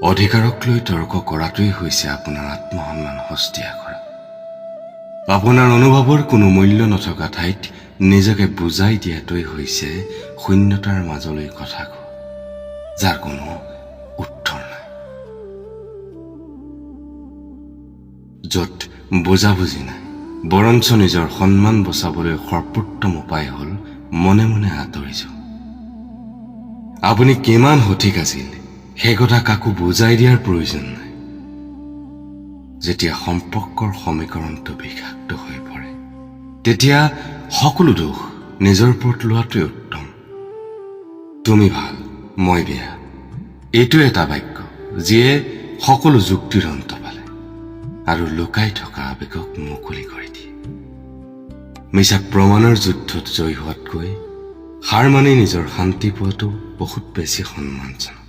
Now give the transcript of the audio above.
অধিকাৰক লৈ তৰ্ক কৰাটোৱেই হৈছে আপোনাৰ আত্মসন্মান হস্তিয়া কৰা। আপোনাৰ অনুভৱৰ কোনো মূল্য নথকা ঠাইত নিজকে বুজাই দিয়াটোৱেই হৈছে শূন্যতাৰ মাজলৈ কথা কোৱা, যাৰ কোনো উত্তৰ নাই। য'ত বুজাবুজি নাই, বৰঞ্চ নিজৰ সন্মান বচাবলৈ সৰ্বোত্তম উপায় হ'ল মনে মনে আঁতৰি যোৱা। আপুনি কিমান সঠিক আছিল সেই কথা কাকো বুজাই দিয়াৰ প্ৰয়োজন নাই। যেতিয়া সম্পৰ্কৰ সমীকৰণটো বিষাক্ত হৈ পৰে, তেতিয়া সকলো দোষ নিজৰ ওপৰত লোৱাটোৱে উত্তম। তুমি ভাল, মই বেয়া, এইটো এটা বাক্য যিয়ে সকলো যুক্তিৰ অন্ত পালে আৰু লুকাই থকা আৱেগক মুকলি কৰি দিয়ে। মিছা প্ৰমাণৰ যুদ্ধত জয়ী হোৱাতকৈ হাৰ মানি নিজৰ শান্তি পোৱাটো বহুত বেছি সন্মানজনক।